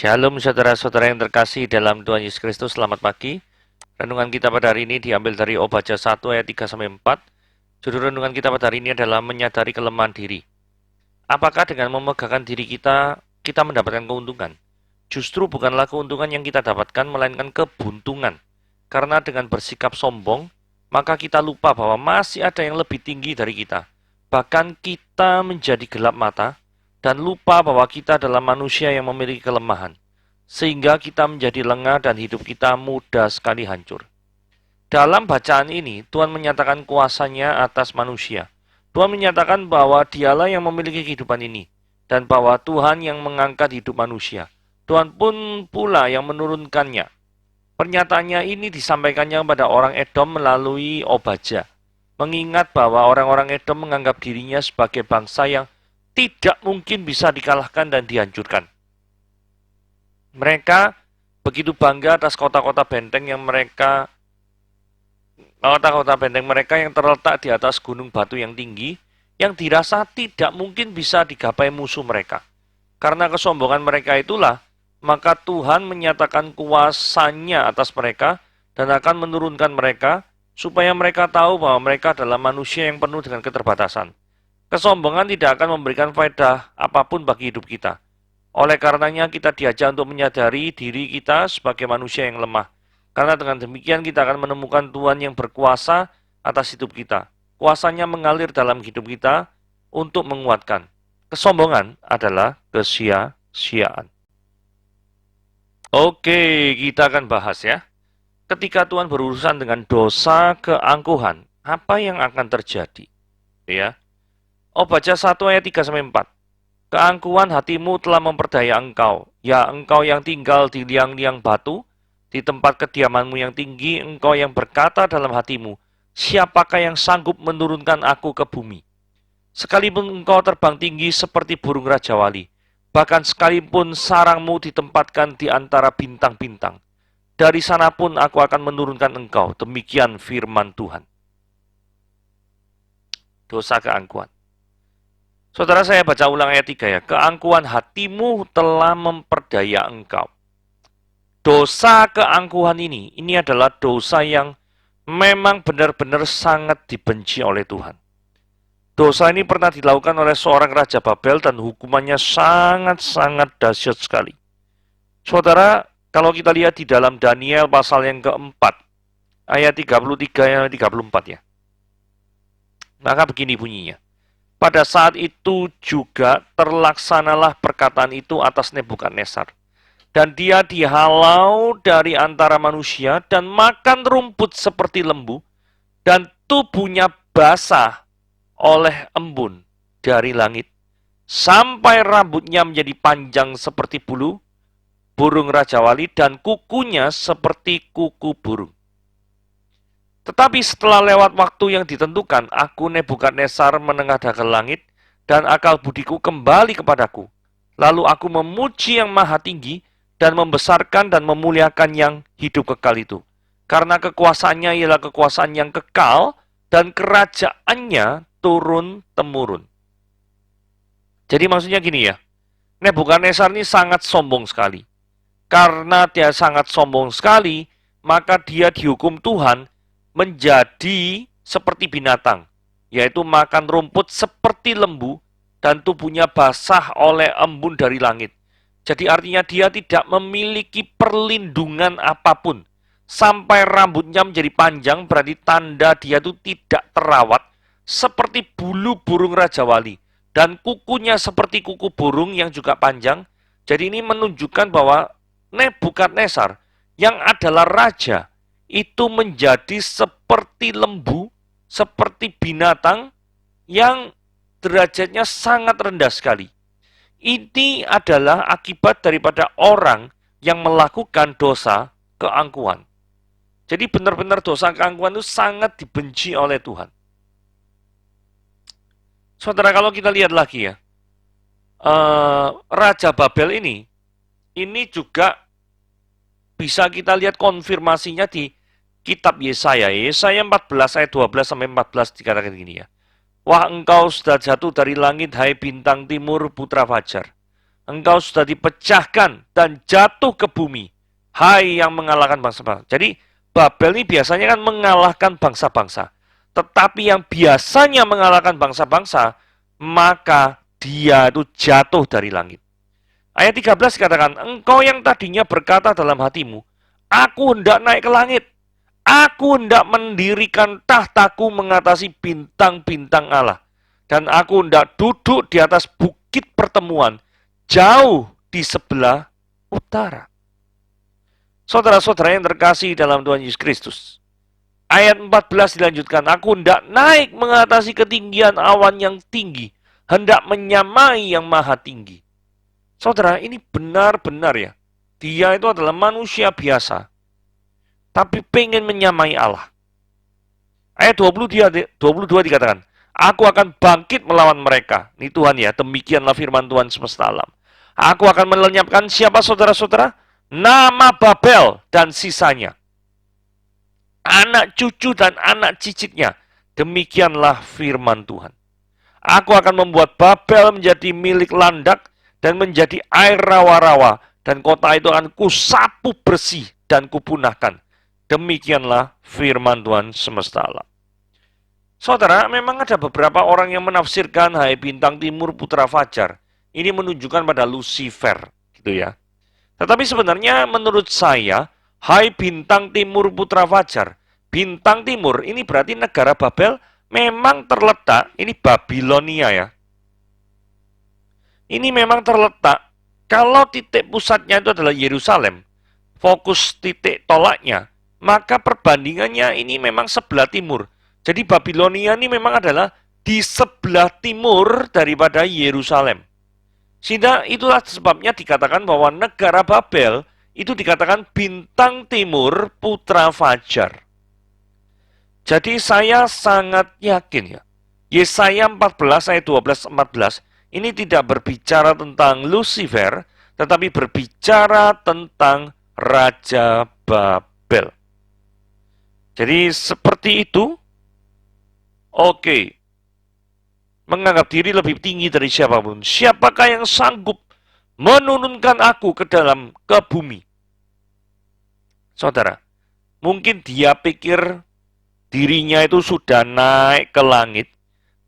Shalom saudara-saudara yang terkasih dalam Tuhan Yesus Kristus, selamat pagi. Renungan kita pada hari ini diambil dari Obaja 1 ayat 3-4. Judul renungan kita pada hari ini adalah menyadari kelemahan diri. Apakah dengan memegahkan diri kita mendapatkan keuntungan? Justru bukanlah keuntungan yang kita dapatkan, melainkan kebuntungan. Karena dengan bersikap sombong, maka kita lupa bahwa masih ada yang lebih tinggi dari kita. Bahkan kita menjadi gelap mata, dan lupa bahwa kita adalah manusia yang memiliki kelemahan, sehingga kita menjadi lengah dan hidup kita mudah sekali hancur. Dalam bacaan ini, Tuhan menyatakan kuasanya atas manusia. Tuhan menyatakan bahwa dialah yang memiliki kehidupan ini, dan bahwa Tuhan yang mengangkat hidup manusia. Tuhan pun pula yang menurunkannya. Pernyataannya ini disampaikannya kepada orang Edom melalui Obaja, mengingat bahwa orang-orang Edom menganggap dirinya sebagai bangsa yang tidak mungkin bisa dikalahkan dan dihancurkan. Mereka begitu bangga atas kota-kota benteng mereka yang terletak di atas gunung batu yang tinggi, yang dirasa tidak mungkin bisa digapai musuh mereka. Karena kesombongan mereka itulah, maka Tuhan menyatakan kuasanya atas mereka dan akan menurunkan mereka, supaya mereka tahu bahwa mereka adalah manusia yang penuh dengan keterbatasan. Kesombongan tidak akan memberikan faedah apapun bagi hidup kita. Oleh karenanya kita diajak untuk menyadari diri kita sebagai manusia yang lemah. Karena dengan demikian kita akan menemukan Tuhan yang berkuasa atas hidup kita. Kuasanya mengalir dalam hidup kita untuk menguatkan. Kesombongan adalah kesia-siaan. Oke, kita akan bahas ya. Ketika Tuhan berurusan dengan dosa keangkuhan, apa yang akan terjadi? Ya. Obaja 1 ayat 3-4. Keangkuhan hatimu telah memperdaya engkau, ya engkau yang tinggal di liang-liang batu, di tempat kediamanmu yang tinggi, engkau yang berkata dalam hatimu, siapakah yang sanggup menurunkan aku ke bumi? Sekalipun engkau terbang tinggi seperti burung Raja Wali, bahkan sekalipun sarangmu ditempatkan di antara bintang-bintang, dari sana pun aku akan menurunkan engkau. Demikian firman Tuhan. Dosa keangkuhan. Saudara, saya baca ulang ayat 3 ya. Keangkuhan hatimu telah memperdaya engkau. Dosa keangkuhan ini adalah dosa yang memang benar-benar sangat dibenci oleh Tuhan. Dosa ini pernah dilakukan oleh seorang Raja Babel dan hukumannya sangat-sangat dahsyat sekali. Saudara, kalau kita lihat di dalam Daniel pasal yang keempat, ayat 33 dan 34 ya. Maka begini bunyinya. Pada saat itu juga terlaksanalah perkataan itu atas Nebukadnezar. Dan dia dihalau dari antara manusia dan makan rumput seperti lembu, dan tubuhnya basah oleh embun dari langit, sampai rambutnya menjadi panjang seperti bulu burung Raja Wali dan kukunya seperti kuku burung. Tetapi setelah lewat waktu yang ditentukan, aku Nebukadnezar menengadah ke langit, dan akal budiku kembali kepadaku. Lalu aku memuji yang maha tinggi, dan membesarkan dan memuliakan yang hidup kekal itu. Karena kekuasaannya ialah kekuasaan yang kekal, dan kerajaannya turun-temurun. Jadi maksudnya gini ya, Nebukadnezar ini sangat sombong sekali. Karena dia sangat sombong sekali, maka dia dihukum Tuhan menjadi seperti binatang, yaitu makan rumput seperti lembu dan tubuhnya basah oleh embun dari langit. Jadi artinya dia tidak memiliki perlindungan apapun. Sampai rambutnya menjadi panjang berarti tanda dia itu tidak terawat, seperti bulu burung Raja Wali. Dan kukunya seperti kuku burung yang juga panjang. Jadi ini menunjukkan bahwa Nebukadnezar yang adalah raja, itu menjadi seperti lembu, seperti binatang yang derajatnya sangat rendah sekali. Ini adalah akibat daripada orang yang melakukan dosa keangkuhan. Jadi benar-benar dosa keangkuhan itu sangat dibenci oleh Tuhan. Saudara, kalau kita lihat lagi ya, Raja Babel ini juga bisa kita lihat konfirmasinya di kitab Yesaya. Yesaya 14 ayat 12-14 dikatakan gini ya. Wah, engkau sudah jatuh dari langit, hai bintang timur putra fajar. engkau sudah dipecahkan dan jatuh ke bumi. Hai yang mengalahkan bangsa-bangsa. Jadi Babel ini biasanya kan mengalahkan bangsa-bangsa. Tetapi yang biasanya mengalahkan bangsa-bangsa, maka dia itu jatuh dari langit. Ayat 13 katakan, engkau yang tadinya berkata dalam hatimu, aku hendak naik ke langit. Aku hendak mendirikan tahtaku mengatasi bintang-bintang Allah. Dan aku hendak duduk di atas bukit pertemuan, jauh di sebelah utara. Saudara-saudara yang terkasih dalam Tuhan Yesus Kristus. Ayat 14 dilanjutkan, aku hendak naik mengatasi ketinggian awan yang tinggi, hendak menyamai yang maha tinggi. Saudara, ini benar-benar ya. Dia itu adalah manusia biasa, tapi pengen menyamai Allah. Ayat 22 dikatakan, aku akan bangkit melawan mereka. Ini Tuhan ya, demikianlah firman Tuhan semesta alam. Aku akan melenyapkan siapa saudara-saudara? Nama Babel dan sisanya. Anak cucu dan anak cicitnya. Demikianlah firman Tuhan. Aku akan membuat Babel menjadi milik landak dan menjadi air rawa-rawa. Dan kota itu akan kusapu bersih dan kupunahkan. Demikianlah firman Tuhan semesta alam. Saudara, memang ada beberapa orang yang menafsirkan hai bintang timur putra fajar. Ini menunjukkan pada Lucifer, gitu ya. Tetapi sebenarnya menurut saya, hai bintang timur putra fajar, bintang timur ini berarti negara Babel memang terletak, ini Babilonia ya. Ini memang terletak, kalau titik pusatnya itu adalah Yerusalem, fokus titik tolaknya, maka perbandingannya ini memang sebelah timur. Jadi Babilonia ini memang adalah di sebelah timur daripada Yerusalem. Sehingga itulah sebabnya dikatakan bahwa negara Babel itu dikatakan bintang timur putra fajar. Jadi saya sangat yakin ya, Yesaya 14 ayat 12-14 ini tidak berbicara tentang Lucifer, tetapi berbicara tentang Raja Babel. Jadi seperti itu, oke. Menganggap diri lebih tinggi dari siapapun. Siapakah yang sanggup menurunkan aku ke bumi? Saudara, mungkin dia pikir dirinya itu sudah naik ke langit,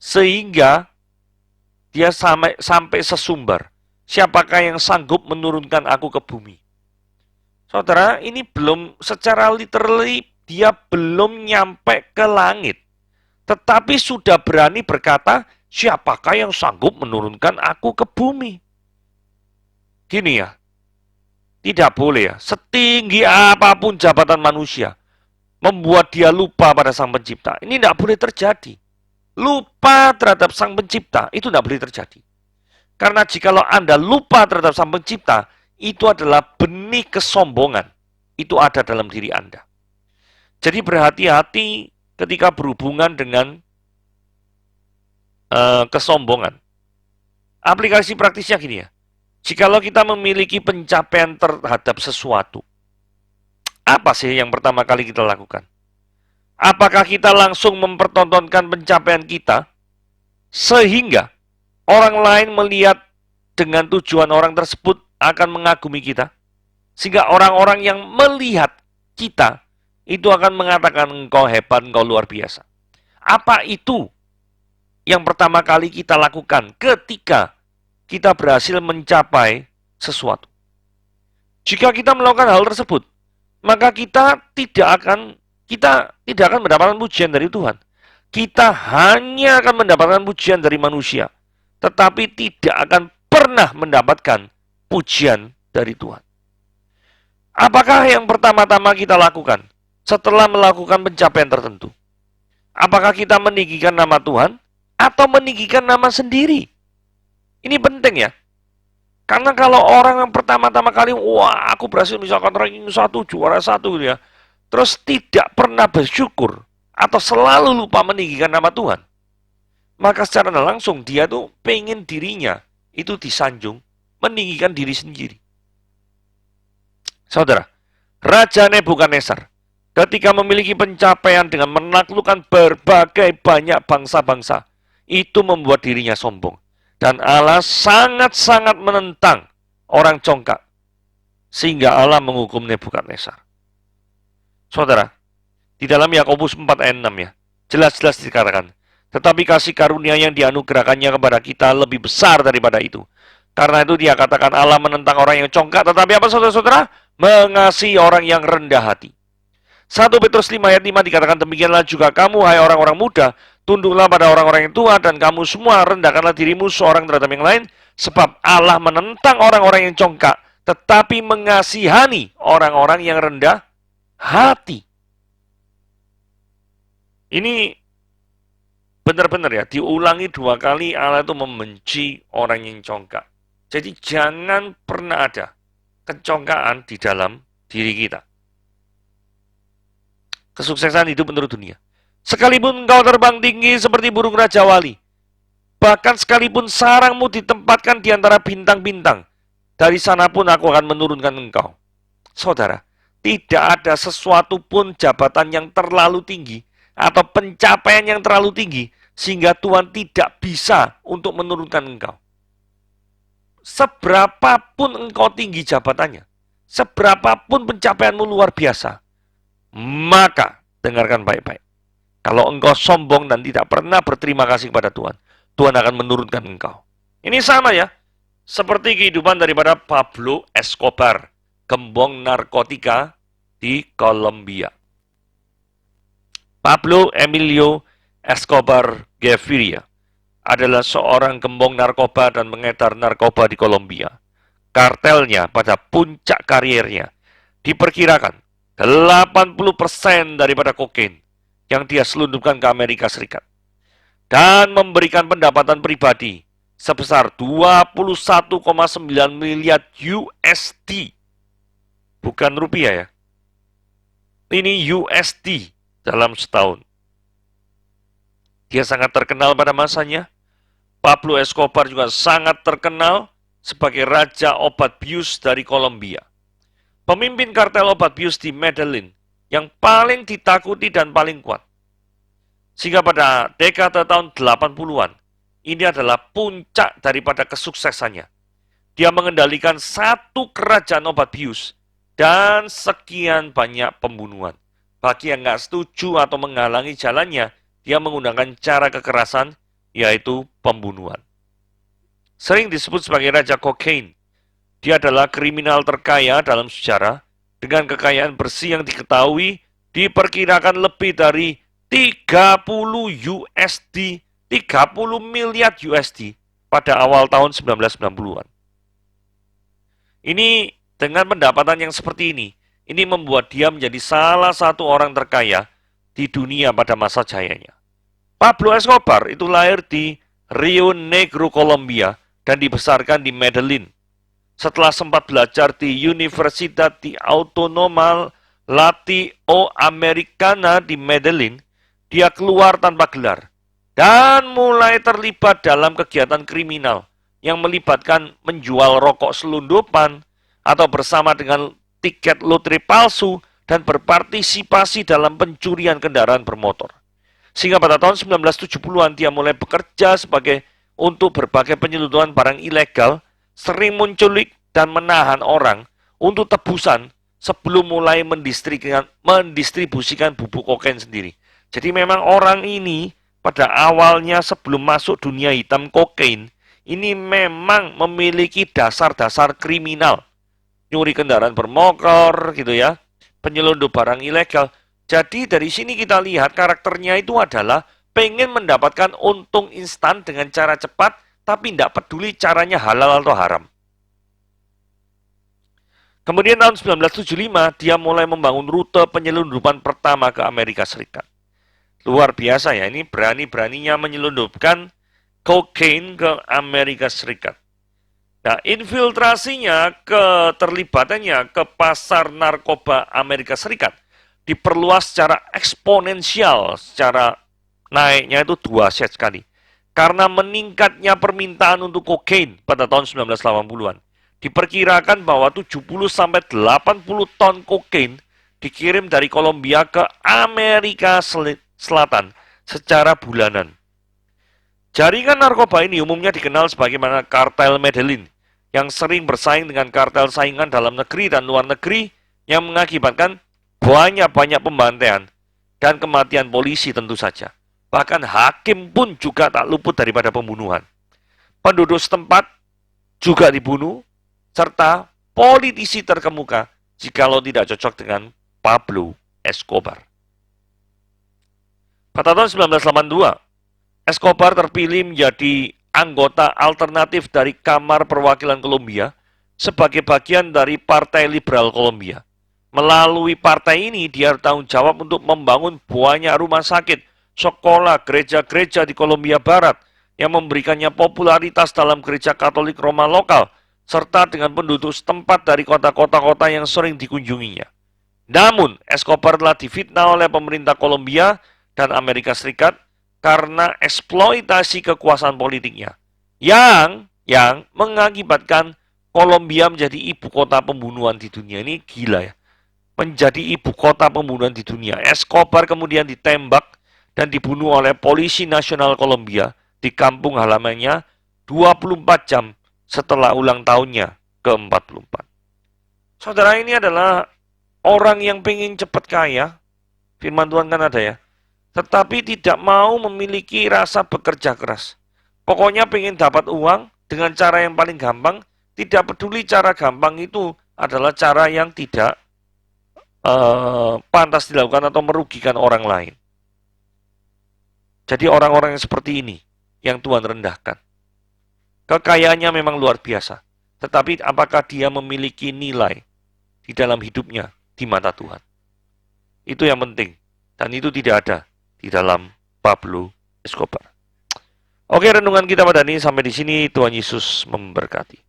sehingga dia sampai sesumbar. Siapakah yang sanggup menurunkan aku ke bumi? Saudara, ini belum secara literally, dia belum nyampe ke langit. Tetapi sudah berani berkata, siapakah yang sanggup menurunkan aku ke bumi? Gini ya, tidak boleh ya, setinggi apapun jabatan manusia, membuat dia lupa pada Sang Pencipta. Ini tidak boleh terjadi. Lupa terhadap Sang Pencipta, itu tidak boleh terjadi. Karena jikalau Anda lupa terhadap Sang Pencipta, itu adalah benih kesombongan. Itu ada dalam diri Anda. Jadi berhati-hati ketika berhubungan dengan kesombongan. Aplikasi praktisnya gini ya. Jikalau kita memiliki pencapaian terhadap sesuatu, apa sih yang pertama kali kita lakukan? Apakah kita langsung mempertontonkan pencapaian kita sehingga orang lain melihat dengan tujuan orang tersebut akan mengagumi kita? Sehingga orang-orang yang melihat kita itu akan mengatakan engkau hebat, engkau luar biasa. Apa itu yang pertama kali kita lakukan ketika kita berhasil mencapai sesuatu? Jika kita melakukan hal tersebut, maka kita tidak akan mendapatkan pujian dari Tuhan. Kita hanya akan mendapatkan pujian dari manusia, tetapi tidak akan pernah mendapatkan pujian dari Tuhan. Apakah yang pertama-tama kita lakukan setelah melakukan pencapaian tertentu? Apakah kita meninggikan nama Tuhan atau meninggikan nama sendiri? Ini penting ya. Karena kalau orang yang pertama-tama kali, wah aku berhasil misalkan ranking 1, juara 1 gitu ya, terus tidak pernah bersyukur atau selalu lupa meninggikan nama Tuhan, maka secara langsung dia tuh pengen dirinya itu disanjung, meninggikan diri sendiri. Saudara, Raja Nebukadnezar ketika memiliki pencapaian dengan menaklukkan berbagai banyak bangsa-bangsa, itu membuat dirinya sombong. Dan Allah sangat-sangat menentang orang congkak, sehingga Allah menghukum Nebukadnezar. Saudara, di dalam Yakobus 4 ayat 6 ya, jelas-jelas dikatakan, tetapi kasih karunia yang dianugerahkannya kepada kita lebih besar daripada itu. Karena itu dia katakan Allah menentang orang yang congkak, tetapi apa saudara-saudara? Mengasihi orang yang rendah hati. 1 Petrus 5 ayat 5 dikatakan demikianlah juga kamu, hai orang-orang muda, tunduklah pada orang-orang yang tua, dan kamu semua rendahkanlah dirimu seorang terhadap yang lain, sebab Allah menentang orang-orang yang congkak, tetapi mengasihani orang-orang yang rendah hati. Ini benar-benar ya, diulangi 2 kali Allah itu membenci orang yang congkak. Jadi jangan pernah ada kecongkaan di dalam diri kita. Kesuksesan hidup menurut dunia. Sekalipun engkau terbang tinggi seperti burung Raja Wali, bahkan sekalipun sarangmu ditempatkan di antara bintang-bintang, dari sana pun aku akan menurunkan engkau. Saudara, tidak ada sesuatu pun jabatan yang terlalu tinggi atau pencapaian yang terlalu tinggi sehingga Tuhan tidak bisa untuk menurunkan engkau. Seberapapun engkau tinggi jabatannya, seberapapun pencapaianmu luar biasa, maka dengarkan baik-baik. Kalau engkau sombong dan tidak pernah berterima kasih kepada Tuhan, Tuhan akan menurunkan engkau. Ini sama ya, seperti kehidupan daripada Pablo Escobar, gembong narkotika di Kolombia. Pablo Emilio Escobar Gaviria adalah seorang gembong narkoba dan pengedar narkoba di Kolombia. Kartelnya pada puncak karirnya diperkirakan 80% daripada kokain yang dia selundupkan ke Amerika Serikat dan memberikan pendapatan pribadi sebesar 21,9 miliar USD. Bukan rupiah ya. Ini USD dalam setahun. Dia sangat terkenal pada masanya. Pablo Escobar juga sangat terkenal sebagai raja obat bius dari Kolombia. Pemimpin kartel obat bius di Medellin yang paling ditakuti dan paling kuat. Sehingga pada dekade tahun 80-an, ini adalah puncak daripada kesuksesannya. Dia mengendalikan satu kerajaan obat bius dan sekian banyak pembunuhan. Bagi yang nggak setuju atau menghalangi jalannya, dia menggunakan cara kekerasan, yaitu pembunuhan. Sering disebut sebagai Raja Kokain. Dia adalah kriminal terkaya dalam sejarah, dengan kekayaan bersih yang diketahui diperkirakan lebih dari 30 USD, 30 miliar USD pada awal tahun 1990-an. Ini dengan pendapatan yang seperti ini membuat dia menjadi salah satu orang terkaya di dunia pada masa jayanya. Pablo Escobar itu lahir di Rio Negro, Kolombia, dan dibesarkan di Medellin. Setelah sempat belajar di Universidad Autónoma Latinoamericana di Medellin, dia keluar tanpa gelar dan mulai terlibat dalam kegiatan kriminal yang melibatkan menjual rokok selundupan atau bersama dengan tiket lotre palsu dan berpartisipasi dalam pencurian kendaraan bermotor. Sehingga pada tahun 1970-an dia mulai bekerja untuk berbagai penyelundupan barang ilegal, sering menculik dan menahan orang untuk tebusan sebelum mulai mendistribusikan bubuk kokain sendiri. Jadi memang orang ini pada awalnya sebelum masuk dunia hitam kokain, ini memang memiliki dasar-dasar kriminal. Nyuri kendaraan bermotor gitu ya, penyelundup barang ilegal. Jadi dari sini kita lihat karakternya itu adalah pengen mendapatkan untung instan dengan cara cepat, tapi tidak peduli caranya halal atau haram. Kemudian tahun 1975 dia mulai membangun rute penyelundupan pertama ke Amerika Serikat. Luar biasa ya, ini berani-beraninya menyelundupkan kokain ke Amerika Serikat. Nah, infiltrasinya, keterlibatannya ke pasar narkoba Amerika Serikat diperluas secara eksponensial, secara naiknya itu 2 set sekali. Karena meningkatnya permintaan untuk kokain pada tahun 1980-an. Diperkirakan bahwa 70-80 ton kokain dikirim dari Kolombia ke Amerika Selatan secara bulanan. Jaringan narkoba ini umumnya dikenal sebagaimana kartel Medellin, yang sering bersaing dengan kartel saingan dalam negeri dan luar negeri yang mengakibatkan banyak pembantaian dan kematian polisi tentu saja. Bahkan hakim pun juga tak luput daripada pembunuhan. Penduduk setempat juga dibunuh, serta politisi terkemuka jikalau tidak cocok dengan Pablo Escobar. Pada tahun 1982, Escobar terpilih menjadi anggota alternatif dari Kamar Perwakilan Kolombia sebagai bagian dari Partai Liberal Kolombia. Melalui partai ini, dia bertanggung jawab untuk membangun banyak rumah sakit, sekolah, gereja-gereja di Kolombia Barat yang memberikannya popularitas dalam gereja Katolik Roma lokal, serta dengan penduduk setempat dari kota-kota yang sering dikunjunginya. Namun, Escobar telah difitnah oleh pemerintah Kolombia dan Amerika Serikat karena eksploitasi kekuasaan politiknya yang mengakibatkan Kolombia menjadi ibu kota pembunuhan di dunia. Ini gila ya. Menjadi ibu kota pembunuhan di dunia. Escobar kemudian ditembak dan dibunuh oleh polisi nasional Kolombia di kampung halamannya 24 jam setelah ulang tahunnya ke-44. Saudara, ini adalah orang yang pengen cepat kaya, firman Tuhan kan ada ya, tetapi tidak mau memiliki rasa bekerja keras. Pokoknya pengen dapat uang dengan cara yang paling gampang, tidak peduli cara gampang itu adalah cara yang tidak pantas dilakukan atau merugikan orang lain. Jadi orang-orang yang seperti ini yang Tuhan rendahkan. Kekayaannya memang luar biasa, tetapi apakah dia memiliki nilai di dalam hidupnya di mata Tuhan? Itu yang penting, dan itu tidak ada di dalam Pablo Escobar. Oke, renungan kita pada ini sampai di sini. Tuhan Yesus memberkati.